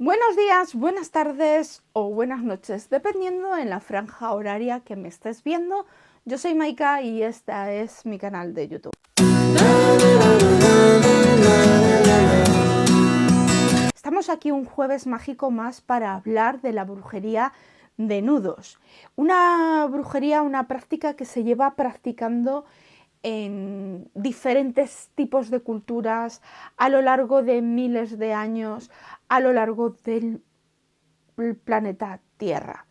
Buenos días, buenas tardes o buenas noches, dependiendo en la franja horaria que me estés viendo. Yo soy Maika y este es mi canal de YouTube. Estamos aquí un jueves mágico más para hablar de la brujería de nudos. Una brujería, una práctica que se lleva practicando en diferentes tipos de culturas a lo largo de miles de años, a lo largo del planeta Tierra.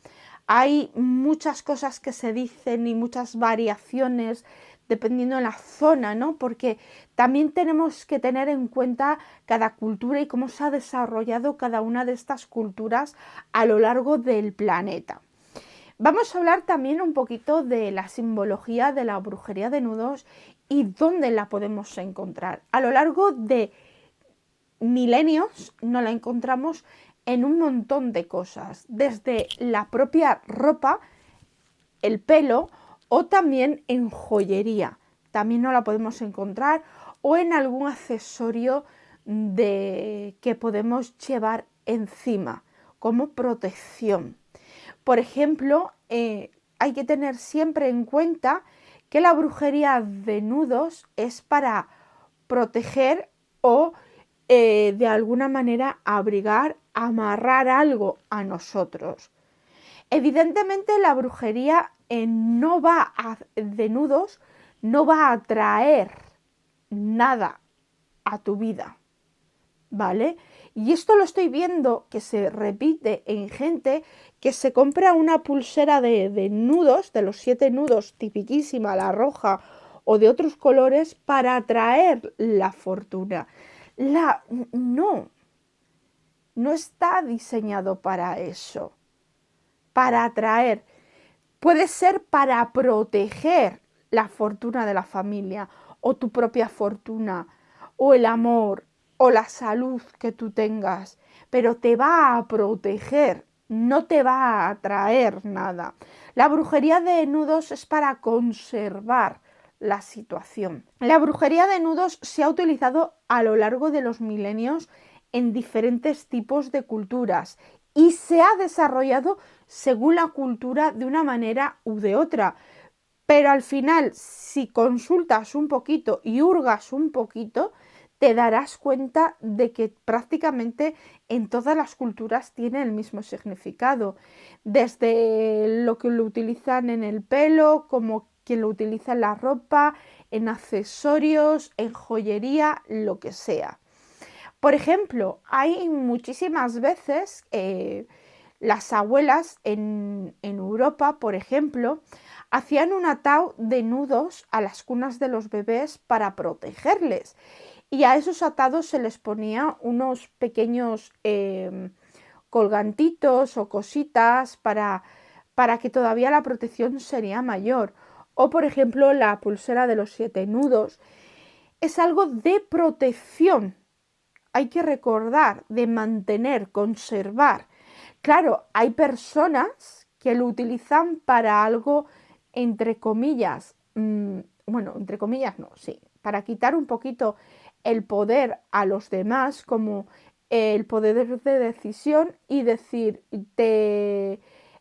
Hay muchas cosas que se dicen y muchas variaciones dependiendo de la zona, ¿no? Porque también tenemos que tener en cuenta cada cultura y cómo se ha desarrollado cada una de estas culturas a lo largo del planeta. Vamos a hablar también un poquito de la simbología de la brujería de nudos y dónde la podemos encontrar. A lo largo de milenios nos la encontramos en un montón de cosas, desde la propia ropa, el pelo o también en joyería. También no la podemos encontrar o en algún accesorio que podemos llevar encima como protección. Por ejemplo, hay que tener siempre en cuenta que la brujería de nudos es para proteger o de alguna manera abrigar, amarrar algo a nosotros. Evidentemente la brujería de nudos no va a traer nada a tu vida, ¿vale? Y esto lo estoy viendo que se repite en gente que se compra una pulsera de nudos, de los 7 nudos, tipiquísima, la roja o de otros colores, para atraer la fortuna. No, no está diseñado para eso, para atraer. Puede ser para proteger la fortuna de la familia o tu propia fortuna o el amor o la salud que tú tengas, pero te va a proteger, no te va a atraer nada. La brujería de nudos es para conservar la situación. La brujería de nudos se ha utilizado a lo largo de los milenios en diferentes tipos de culturas y se ha desarrollado según la cultura de una manera u de otra. Pero al final, si consultas un poquito y hurgas un poquito, te darás cuenta de que prácticamente en todas las culturas tiene el mismo significado. Desde lo que lo utilizan en el pelo, como quien lo utiliza en la ropa, en accesorios, en joyería, lo que sea. Por ejemplo, hay muchísimas veces las abuelas en Europa, por ejemplo, hacían un atado de nudos a las cunas de los bebés para protegerles. Y a esos atados se les ponía unos pequeños colgantitos o cositas para que todavía la protección sería mayor. O, por ejemplo, la pulsera de los 7 nudos. Es algo de protección. Hay que recordar, de mantener, conservar. Claro, hay personas que lo utilizan para algo, entre comillas, bueno, entre comillas no, sí, para quitar un poquito el poder a los demás, como el poder de decisión y decir,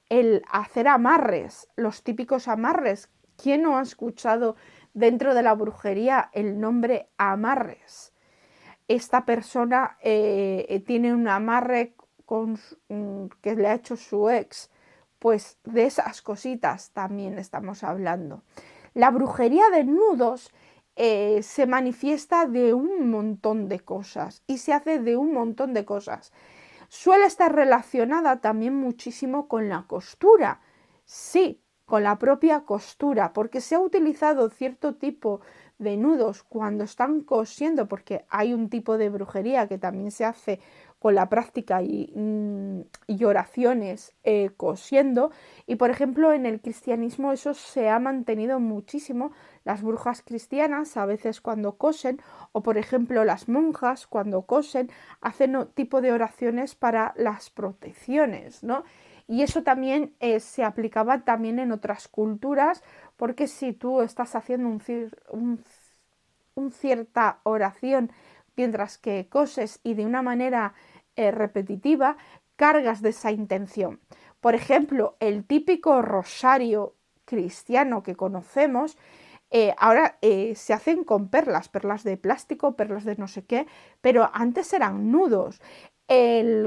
el hacer amarres, los típicos amarres. ¿Quién no ha escuchado dentro de la brujería el nombre amarres? Esta persona tiene un amarre que le ha hecho su ex, pues de esas cositas también estamos hablando. La brujería de nudos se manifiesta de un montón de cosas y se hace de un montón de cosas. Suele estar relacionada también muchísimo con la costura, sí, con la propia costura, porque se ha utilizado cierto tipo de nudos cuando están cosiendo, porque hay un tipo de brujería que también se hace con la práctica y oraciones cosiendo, y por ejemplo en el cristianismo eso se ha mantenido muchísimo. Las brujas cristianas a veces cuando cosen, o por ejemplo las monjas cuando cosen, hacen tipo de oraciones para las protecciones, ¿no? Y eso también se aplicaba también en otras culturas, porque si tú estás haciendo un cierta oración mientras que coses y de una manera repetitiva, cargas de esa intención. Por ejemplo, el típico rosario cristiano que conocemos, ahora se hacen con perlas, perlas de plástico, perlas de no sé qué, pero antes eran nudos.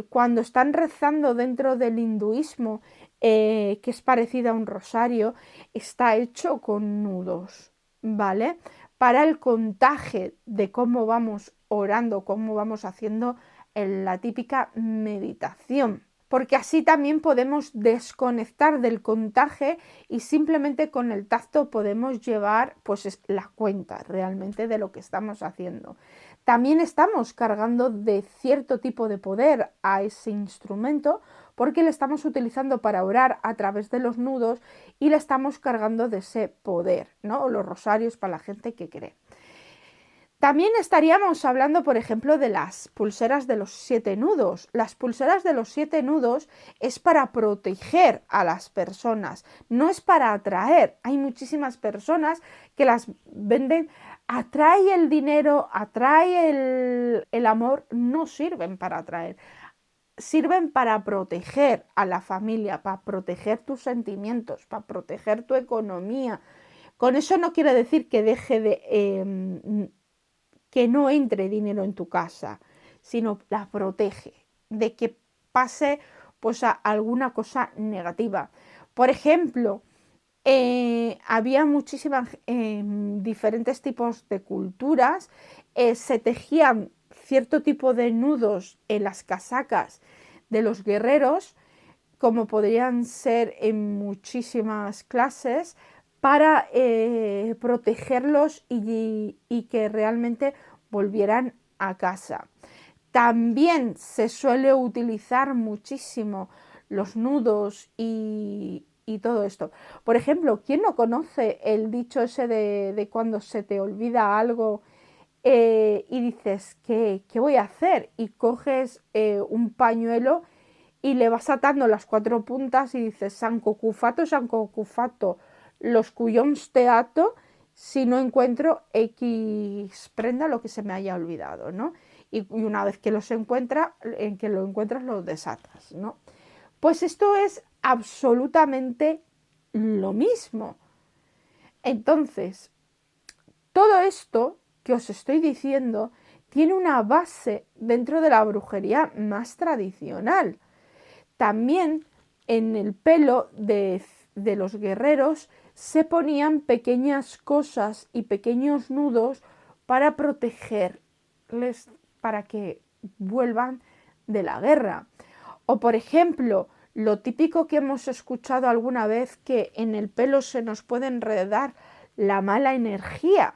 Cuando están rezando dentro del hinduismo, que es parecido a un rosario, está hecho con nudos, ¿vale? Para el contaje de cómo vamos orando, cómo vamos haciendo la típica meditación, porque así también podemos desconectar del contaje y simplemente con el tacto podemos llevar pues la cuenta realmente de lo que estamos haciendo. También estamos cargando de cierto tipo de poder a ese instrumento porque le estamos utilizando para orar a través de los nudos y le estamos cargando de ese poder, ¿no? Los rosarios para la gente que cree. También estaríamos hablando, por ejemplo, de las pulseras de los 7 nudos. Las pulseras de los 7 nudos es para proteger a las personas, no es para atraer. Hay muchísimas personas que las venden, atrae el dinero, atrae el amor, no sirven para atraer. Sirven para proteger a la familia, para proteger tus sentimientos, para proteger tu economía. Con eso no quiere decir que deje de que no entre dinero en tu casa, sino la protege de que pase pues a alguna cosa negativa. Por ejemplo, había muchísimas diferentes tipos de culturas, se tejían cierto tipo de nudos en las casacas de los guerreros, como podrían ser en muchísimas clases, para protegerlos y que realmente volvieran a casa. También se suele utilizar muchísimo los nudos y todo esto. Por ejemplo, ¿quién no conoce el dicho ese de cuando se te olvida algo y dices, ¿qué voy a hacer? Y coges un pañuelo y le vas atando las 4 puntas y dices, San Cucufato, los cuyons te ato si no encuentro X prenda lo que se me haya olvidado, ¿no? Y una vez que los encuentras, en que lo encuentras, los desatas, ¿no? Pues esto es absolutamente lo mismo. Entonces, todo esto que os estoy diciendo tiene una base dentro de la brujería más tradicional. También en el pelo de los guerreros se ponían pequeñas cosas y pequeños nudos para protegerles, para que vuelvan de la guerra. O por ejemplo, lo típico que hemos escuchado alguna vez, que en el pelo se nos puede enredar la mala energía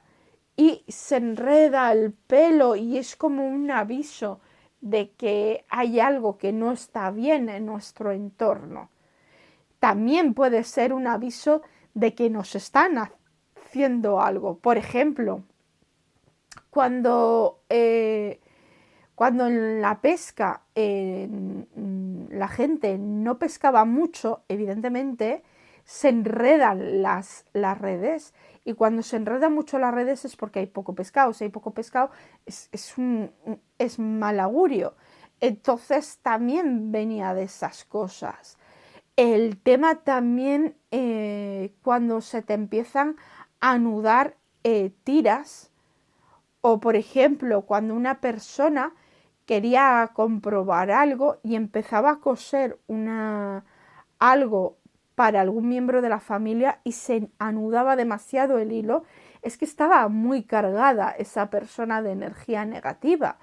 y se enreda el pelo y es como un aviso de que hay algo que no está bien en nuestro entorno. También puede ser un aviso de que nos están haciendo algo. Por ejemplo, cuando, cuando en la pesca la gente no pescaba mucho, evidentemente se enredan las redes, y cuando se enredan mucho las redes es porque hay poco pescado. Si hay poco pescado es mal augurio. Entonces también venía de esas cosas. El tema también cuando se te empiezan a anudar tiras, o por ejemplo cuando una persona quería comprobar algo y empezaba a coser algo para algún miembro de la familia y se anudaba demasiado el hilo, es que estaba muy cargada esa persona de energía negativa.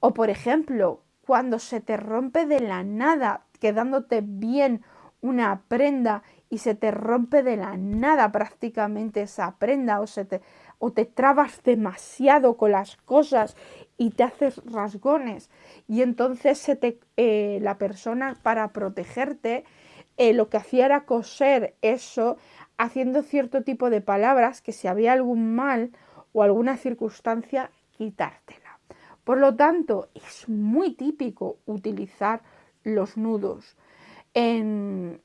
O por ejemplo, cuando se te rompe de la nada, quedándote bien una prenda y se te rompe de la nada prácticamente esa prenda, o te trabas demasiado con las cosas y te haces rasgones, y entonces la persona, para protegerte, lo que hacía era coser eso haciendo cierto tipo de palabras que, si había algún mal o alguna circunstancia, quitártela. Por lo tanto, es muy típico utilizar los nudos en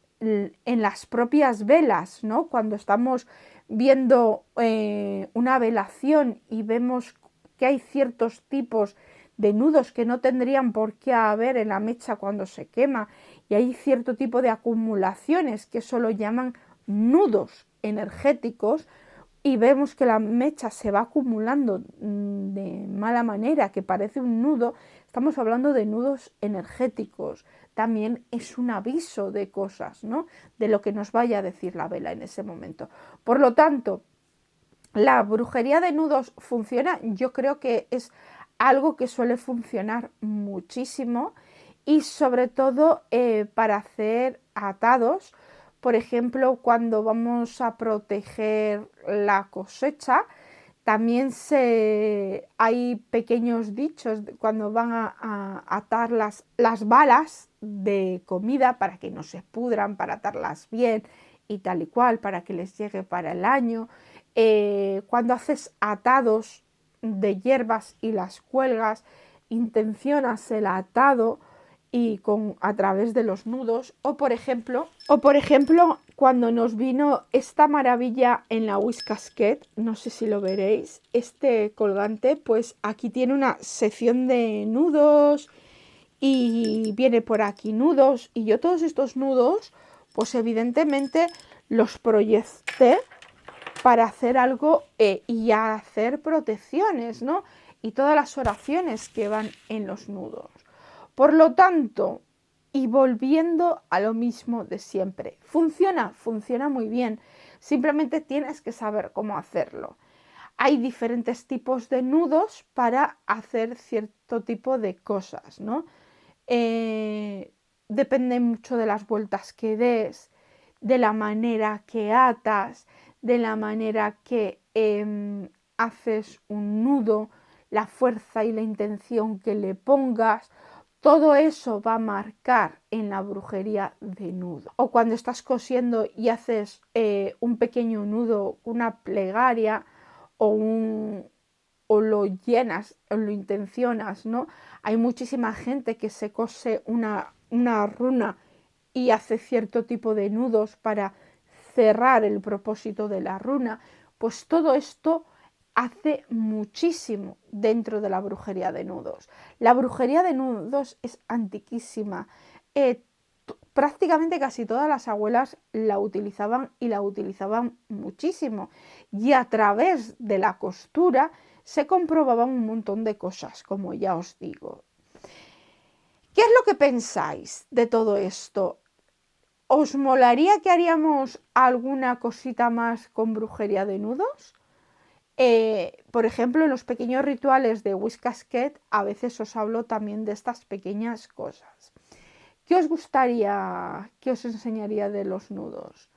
las propias velas, ¿no? Cuando estamos viendo una velación y vemos que hay ciertos tipos de nudos que no tendrían por qué haber en la mecha cuando se quema, y hay cierto tipo de acumulaciones que eso lo llaman nudos energéticos, y vemos que la mecha se va acumulando de mala manera, que parece un nudo, estamos hablando de nudos energéticos. También es un aviso de cosas, ¿no? De lo que nos vaya a decir la vela en ese momento. Por lo tanto, la brujería de nudos funciona, yo creo que es algo que suele funcionar muchísimo, y sobre todo para hacer atados. Por ejemplo, cuando vamos a proteger la cosecha, también hay pequeños dichos cuando van a atar las balas de comida para que no se pudran, para atarlas bien y tal y cual, para que les llegue para el año. Cuando haces atados de hierbas y las cuelgas, intencionas el atado y a través de los nudos, o por ejemplo cuando nos vino esta maravilla en la Whiskas-Ket, no sé si lo veréis, este colgante, pues aquí tiene una sección de nudos y viene por aquí nudos, y yo todos estos nudos pues evidentemente los proyecté para hacer algo y hacer protecciones, ¿no? Y todas las oraciones que van en los nudos. Por lo tanto, y volviendo a lo mismo de siempre, funciona muy bien, simplemente tienes que saber cómo hacerlo. Hay diferentes tipos de nudos para hacer cierto tipo de cosas, ¿no? Depende mucho de las vueltas que des, de la manera que atas, de la manera que haces un nudo, la fuerza y la intención que le pongas. Todo eso va a marcar en la brujería de nudo. O cuando estás cosiendo y haces un pequeño nudo, una plegaria o lo llenas o lo intencionas, ¿no? Hay muchísima gente que se cose una runa y hace cierto tipo de nudos para cerrar el propósito de la runa. Pues todo esto hace muchísimo dentro de la brujería de nudos. La brujería de nudos es antiquísima. Prácticamente casi todas las abuelas la utilizaban, y la utilizaban muchísimo. Y a través de la costura se comprobaban un montón de cosas, como ya os digo. ¿Qué es lo que pensáis de todo esto? ¿Os molaría que haríamos alguna cosita más con brujería de nudos? Por ejemplo, en los pequeños rituales de Whiskas-Ket a veces os hablo también de estas pequeñas cosas. ¿Qué os gustaría que os enseñaría de los nudos?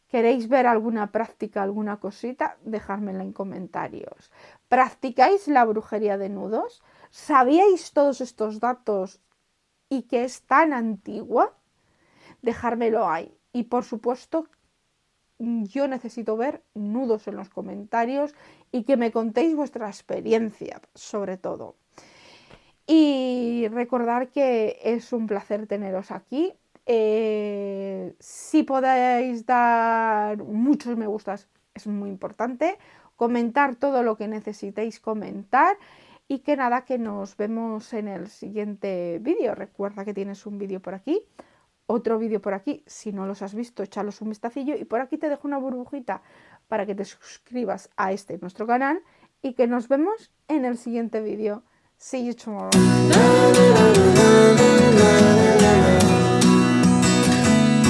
¿Queréis ver alguna práctica, alguna cosita? Dejádmela en comentarios. ¿Practicáis la brujería de nudos? ¿Sabíais todos estos datos y que es tan antigua? Dejármelo ahí. Y por supuesto, yo necesito ver nudos en los comentarios y que me contéis vuestra experiencia, sobre todo. Y recordar que es un placer teneros aquí. Si podéis dar muchos me gustas, es muy importante. Comentar todo lo que necesitéis comentar. Y que nada, que nos vemos en el siguiente vídeo. Recuerda que tienes un vídeo por aquí, otro vídeo por aquí. Si no los has visto, échalos un vistacillo. Y por aquí te dejo una burbujita para que te suscribas a nuestro canal. Y que nos vemos en el siguiente vídeo. See you tomorrow.